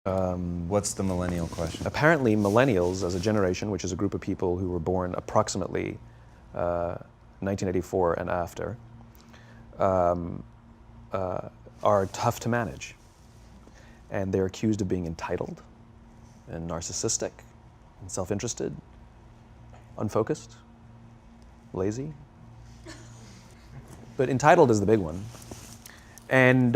What's the millennial question? Apparently, millennials as a generation, which is a group of people who were born approximately 1984 and after, are tough to manage. And they're accused of being entitled and narcissistic and self-interested, unfocused, lazy. But entitled is the big one. And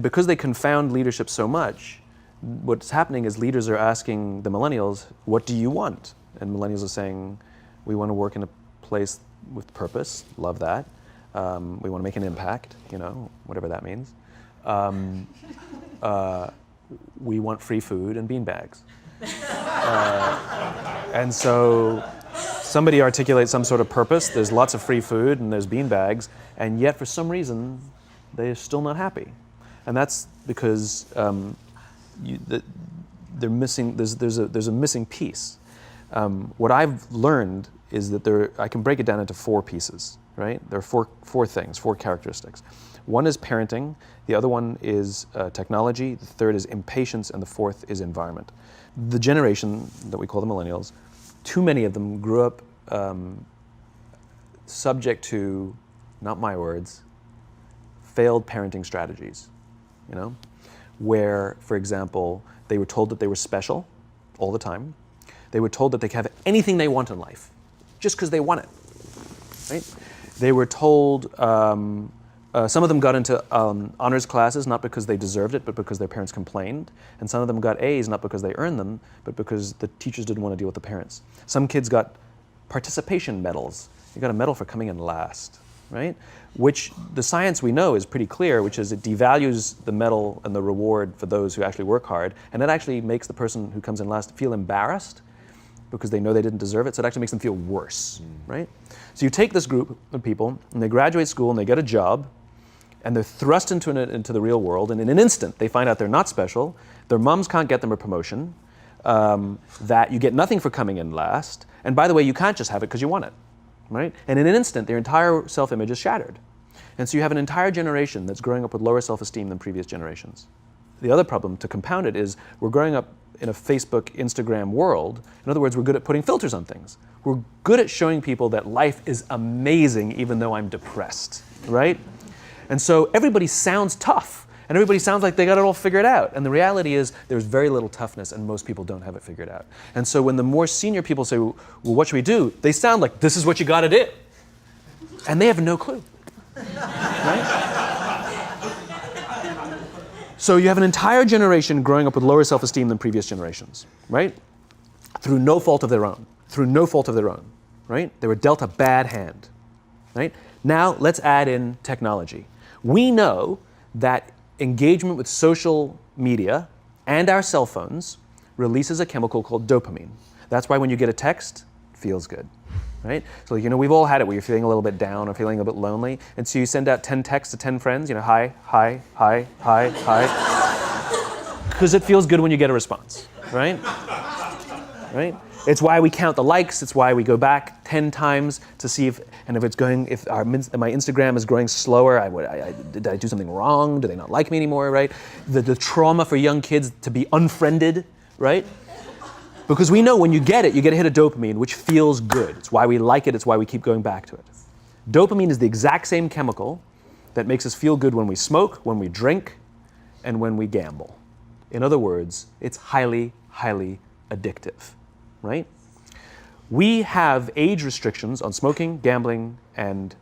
because they confound leadership so much, what's happening is leaders are asking the millennials, what do you want? And millennials are saying, we want to work in a place with purpose, love that. We want to make an impact, whatever that means. We want free food and beanbags. And so somebody articulates some sort of purpose, there's lots of free food and there's beanbags, and yet for some reason, they're still not happy. And that's because they're missing. There's a missing piece. What I've learned is that I can break it down into 4 pieces. Right? There are four things, 4 characteristics. One is parenting. The other one is technology. The third is impatience, and the fourth is environment. The generation that we call the millennials, too many of them grew up subject to, not my words, failed parenting strategies. Where, for example, they were told that they were special all the time. They were told that they could have anything they want in life, just because they want it, right? They were told, some of them got into honors classes, not because they deserved it, but because their parents complained. And some of them got A's, not because they earned them, but because the teachers didn't want to deal with the parents. Some kids got participation medals. You got a medal for coming in last, right? Which the science we know is pretty clear, which is it devalues the medal and the reward for those who actually work hard, and it actually makes the person who comes in last feel embarrassed because they know they didn't deserve it, so it actually makes them feel worse, right? So you take this group of people, and they graduate school, and they get a job, and they're thrust into the real world, and in an instant, they find out they're not special, their moms can't get them a promotion, that you get nothing for coming in last, and by the way, you can't just have it because you want it. Right? And in an instant, their entire self-image is shattered. And so you have an entire generation that's growing up with lower self-esteem than previous generations. The other problem, to compound it, is we're growing up in a Facebook, Instagram world. In other words, we're good at putting filters on things. We're good at showing people that life is amazing even though I'm depressed, right? And so everybody sounds tough, and everybody sounds like they got it all figured out. And the reality is there's very little toughness, and most people don't have it figured out. And so when the more senior people say, well, what should we do? They sound like, this is what you got to do. And they have no clue. Right? So you have an entire generation growing up with lower self-esteem than previous generations, right? Through no fault of their own. Through no fault of their own, right? They were dealt a bad hand, right? Now let's add in technology. We know that engagement with social media and our cell phones releases a chemical called dopamine. That's why when you get a text, it feels good, right? So we've all had it where you're feeling a little bit down or feeling a bit lonely, and so you send out 10 texts to 10 friends, hi, hi, hi, hi, hi, because it feels good when you get a response, right? Right? It's why we count the likes. It's why we go back 10 times to see if my Instagram is growing slower, did I do something wrong? Do they not like me anymore, right? The trauma for young kids to be unfriended, right? Because we know when you get a hit of dopamine, which feels good. It's why we like it. It's why we keep going back to it. Dopamine is the exact same chemical that makes us feel good when we smoke, when we drink, and when we gamble. In other words, it's highly, highly addictive. Right? We have age restrictions on smoking, gambling, and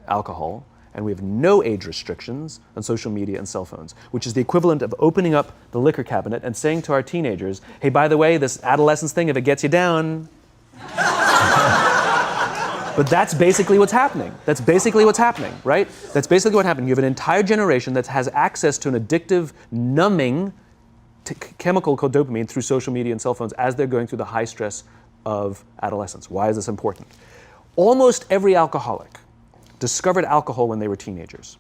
alcohol, and we have no age restrictions on social media and cell phones, which is the equivalent of opening up the liquor cabinet and saying to our teenagers, hey, by the way, this adolescence thing, if it gets you down. But that's basically what's happening. That's basically what's happening, right? That's basically what happened. You have an entire generation that has access to an addictive, numbing chemical called dopamine through social media and cell phones as they're going through the high stress of adolescence. Why is this important? Almost every alcoholic discovered alcohol when they were teenagers.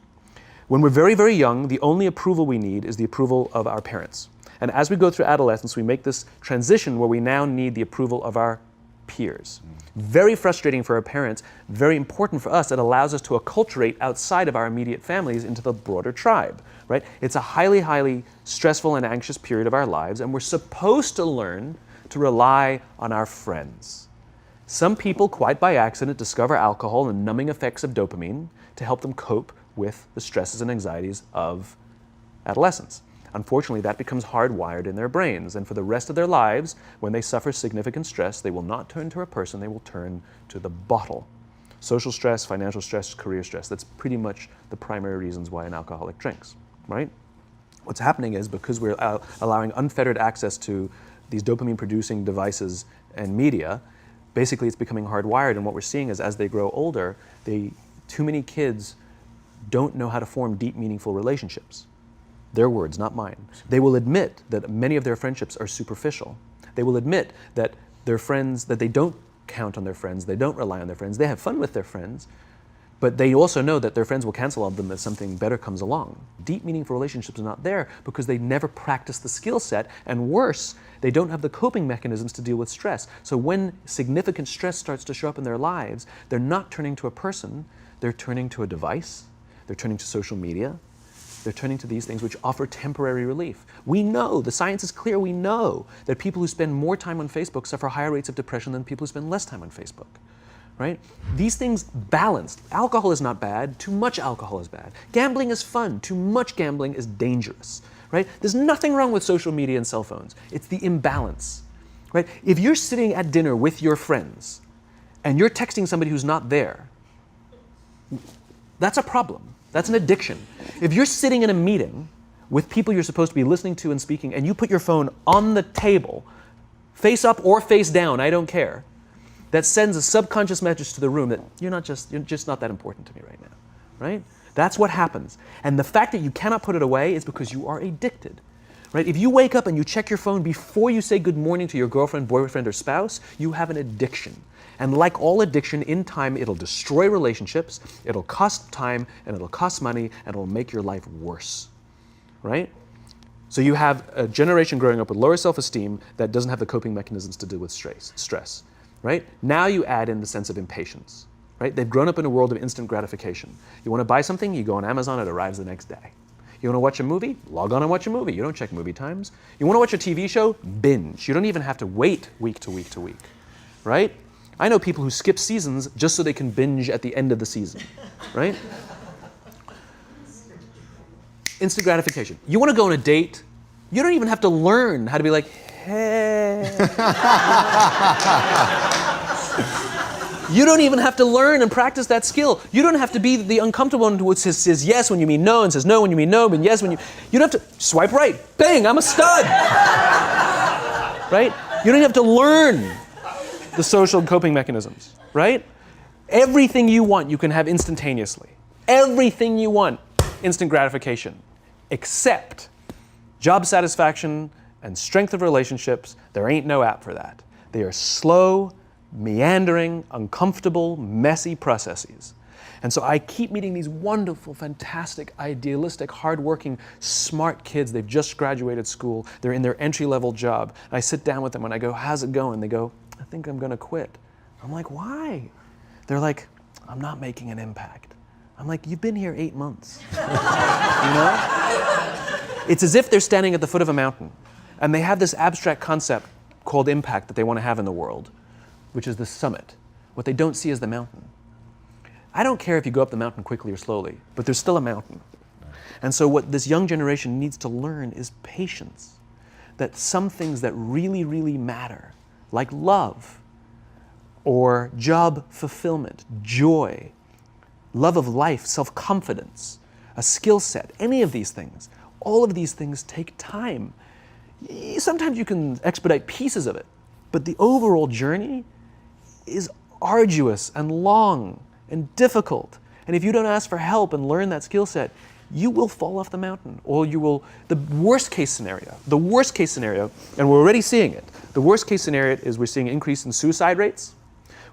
When we're very, very young, the only approval we need is the approval of our parents. And as we go through adolescence, we make this transition where we now need the approval of our peers. Very frustrating for our parents, very important for us. It allows us to acculturate outside of our immediate families into the broader tribe, right? It's a highly, highly stressful and anxious period of our lives, and we're supposed to learn to rely on our friends. Some people, quite by accident, discover alcohol and numbing effects of dopamine to help them cope with the stresses and anxieties of adolescence. Unfortunately, that becomes hardwired in their brains, and for the rest of their lives, when they suffer significant stress, they will not turn to a person, they will turn to the bottle. Social stress, financial stress, career stress, that's pretty much the primary reasons why an alcoholic drinks, right? What's happening is because we're allowing unfettered access to these dopamine-producing devices and media, basically it's becoming hardwired, and what we're seeing is as they grow older, too many kids don't know how to form deep, meaningful relationships. Their words, not mine. They will admit that many of their friendships are superficial. They will admit that their friends, that they don't count on their friends, they don't rely on their friends, they have fun with their friends, but they also know that their friends will cancel on them if something better comes along. Deep, meaningful relationships are not there because they never practice the skill set, and worse, they don't have the coping mechanisms to deal with stress. So when significant stress starts to show up in their lives, they're not turning to a person, they're turning to a device, they're turning to social media, they're turning to these things which offer temporary relief. We know, the science is clear, we know that people who spend more time on Facebook suffer higher rates of depression than people who spend less time on Facebook, right? These things balanced. Alcohol is not bad, too much alcohol is bad. Gambling is fun, too much gambling is dangerous, right? There's nothing wrong with social media and cell phones. It's the imbalance, right? If you're sitting at dinner with your friends and you're texting somebody who's not there, that's a problem. That's an addiction. If you're sitting in a meeting with people you're supposed to be listening to and speaking, and you put your phone on the table, face up or face down, I don't care, that sends a subconscious message to the room that you're just not that important to me right now, right? That's what happens. And the fact that you cannot put it away is because you are addicted, right? If you wake up and you check your phone before you say good morning to your girlfriend, boyfriend, or spouse, you have an addiction. And like all addiction, in time, it'll destroy relationships, it'll cost time, and it'll cost money, and it'll make your life worse, right? So you have a generation growing up with lower self-esteem that doesn't have the coping mechanisms to deal with stress, right? Now you add in the sense of impatience, right? They've grown up in a world of instant gratification. You want to buy something, you go on Amazon, it arrives the next day. You want to watch a movie? Log on and watch a movie. You don't check movie times. You want to watch a TV show? Binge. You don't even have to wait week to week to week, right? I know people who skip seasons just so they can binge at the end of the season, right? Instant gratification. You want to go on a date? You don't even have to learn how to be like, hey. You don't even have to learn and practice that skill. You don't have to be the uncomfortable one who says yes when you mean no and says no when you mean no, but yes when you don't have to swipe right. Bang, I'm a stud. Right? You don't have to learn the social coping mechanisms, right? Everything you want, you can have instantaneously. Everything you want, instant gratification, except job satisfaction and strength of relationships. There ain't no app for that. They are slow, meandering, uncomfortable, messy processes. And so I keep meeting these wonderful, fantastic, idealistic, hardworking, smart kids. They've just graduated school. They're in their entry-level job. And I sit down with them and I go, how's it going? They go, I think I'm going to quit. I'm like, why? They're like, I'm not making an impact. I'm like, you've been here 8 months. You know? It's as if they're standing at the foot of a mountain and they have this abstract concept called impact that they want to have in the world, which is the summit. What they don't see is the mountain. I don't care if you go up the mountain quickly or slowly, but there's still a mountain. And so what this young generation needs to learn is patience. That some things that really, really matter, like love, or job fulfillment, joy, love of life, self-confidence, a skill set, any of these things, all of these things take time. Sometimes you can expedite pieces of it, but the overall journey is arduous and long and difficult. And if you don't ask for help and learn that skill set, you will fall off the mountain, or you will, the worst case scenario, and we're already seeing it, the worst case scenario is we're seeing an increase in suicide rates,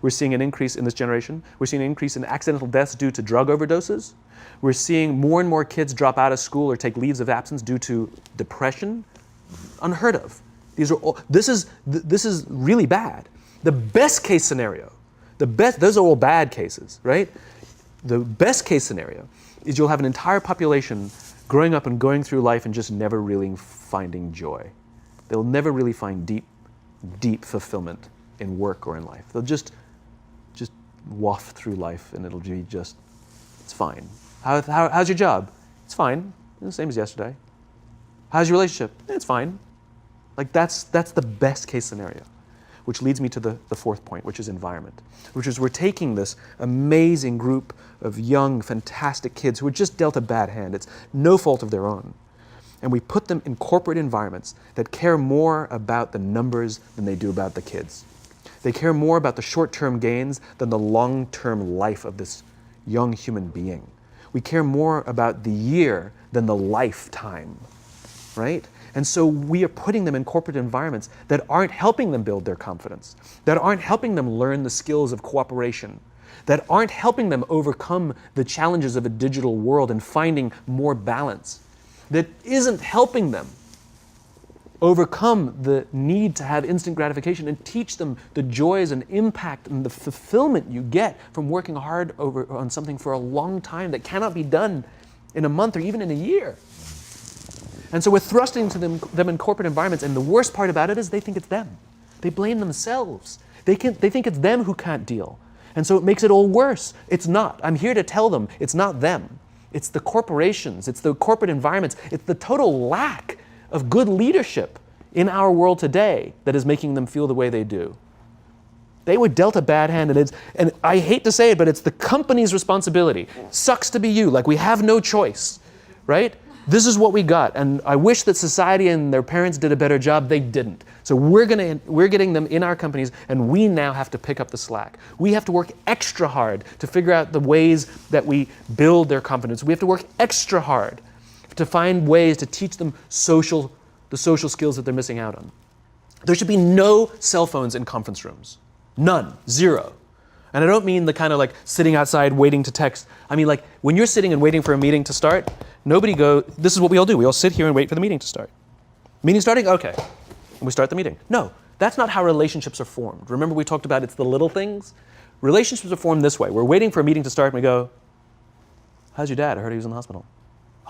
we're seeing an increase in this generation, we're seeing an increase in accidental deaths due to drug overdoses, we're seeing more and more kids drop out of school or take leaves of absence due to depression, unheard of. These are all, this is really bad. The best case scenario, those are all bad cases, right? The best case scenario is you'll have an entire population growing up and going through life and just never really finding joy. They'll never really find deep fulfillment in work or in life. They'll just waft through life and it'll be just, it's fine. How's your job? It's fine. The same as yesterday. How's your relationship? It's fine. Like that's the best case scenario, which leads me to the fourth point, which is environment, which is we're taking this amazing group of young, fantastic kids who were just dealt a bad hand. It's no fault of their own. And we put them in corporate environments that care more about the numbers than they do about the kids. They care more about the short-term gains than the long-term life of this young human being. We care more about the year than the lifetime, right? And so we are putting them in corporate environments that aren't helping them build their confidence, that aren't helping them learn the skills of cooperation, that aren't helping them overcome the challenges of a digital world and finding more balance, that isn't helping them overcome the need to have instant gratification and teach them the joys and impact and the fulfillment you get from working hard on something for a long time that cannot be done in a month or even in a year. And so we're thrusting to them in corporate environments, and the worst part about it is they think it's them. They blame themselves. They think it's them who can't deal. And so it makes it all worse. It's not. I'm here to tell them it's not them. It's the corporations. It's the corporate environments. It's the total lack of good leadership in our world today that is making them feel the way they do. They were dealt a bad hand, and I hate to say it, but it's the company's responsibility. Sucks to be you. Like, we have no choice, right? This is what we got, and I wish that society and their parents did a better job. They didn't. So we're getting them in our companies, and we now have to pick up the slack. We have to work extra hard to figure out the ways that we build their confidence. We have to work extra hard to find ways to teach them the social skills that they're missing out on. There should be no cell phones in conference rooms. None. Zero. And I don't mean the kind of like sitting outside waiting to text. I mean like when you're sitting and waiting for a meeting to start, this is what we all do. We all sit here and wait for the meeting to start. Meeting starting? Okay. And we start the meeting. No, that's not how relationships are formed. Remember we talked about it's the little things? Relationships are formed this way. We're waiting for a meeting to start and we go, how's your dad? I heard he was in the hospital.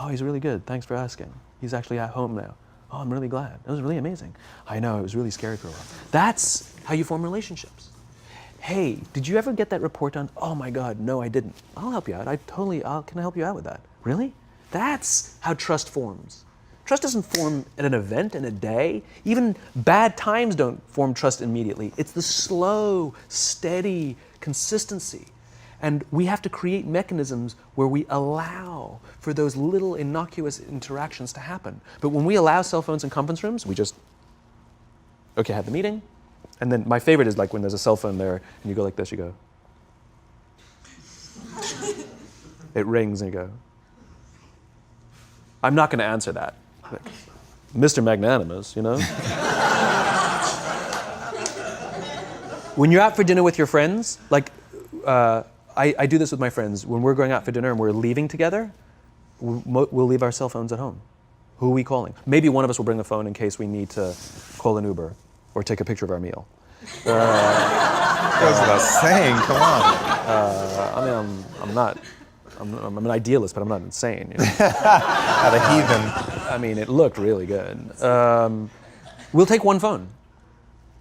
Oh, he's really good. Thanks for asking. He's actually at home now. Oh, I'm really glad. It was really amazing. I know, it was really scary for a while. That's how you form relationships. Hey, did you ever get that report done? Oh my God, no, I didn't. I'll help you out. Can I help you out with that? Really? That's how trust forms. Trust doesn't form at an event in a day. Even bad times don't form trust immediately. It's the slow, steady consistency. And we have to create mechanisms where we allow for those little innocuous interactions to happen. But when we allow cell phones in conference rooms, we just, okay, have the meeting. And then my favorite is like when there's a cell phone there and you go like this, you go. It rings and you go. I'm not going to answer that. Like, Mr. Magnanimous, you know? When you're out for dinner with your friends, like, I do this with my friends. When we're going out for dinner and we're leaving together, we'll leave our cell phones at home. Who are we calling? Maybe one of us will bring a phone in case we need to call an Uber or take a picture of our meal. That goes without saying, come on. I'm an idealist, but I'm not insane. You know? Not a heathen. I mean, it looked really good. We'll take one phone.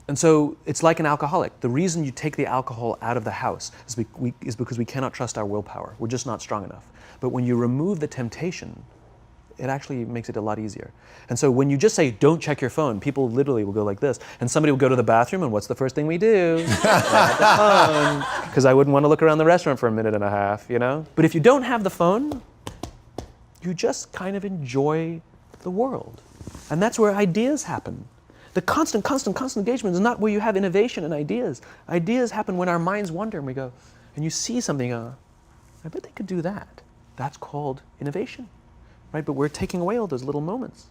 And so it's like an alcoholic. The reason you take the alcohol out of the house is because we cannot trust our willpower. We're just not strong enough. But when you remove the temptation, it actually makes it a lot easier. And so when you just say, don't check your phone, people literally will go like this. And somebody will go to the bathroom, and what's the first thing we do? Grab the phone. Because I wouldn't want to look around the restaurant for a minute and a half, you know? But if you don't have the phone, you just kind of enjoy the world. And that's where ideas happen. The constant engagement is not where you have innovation and ideas. Ideas happen when our minds wander and we go, and you see something, I bet they could do that. That's called innovation, right? But we're taking away all those little moments,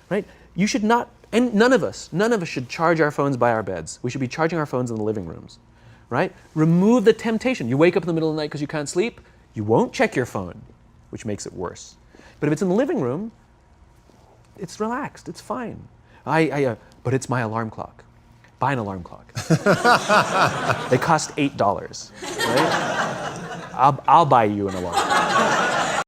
right? You should not, and none of us should charge our phones by our beds. We should be charging our phones in the living rooms, right? Remove the temptation. You wake up in the middle of the night because you can't sleep, you won't check your phone, which makes it worse. But if it's in the living room, it's relaxed, it's fine. But it's my alarm clock. buy an alarm clock. They cost $8, right? I'll buy you an alarm clock.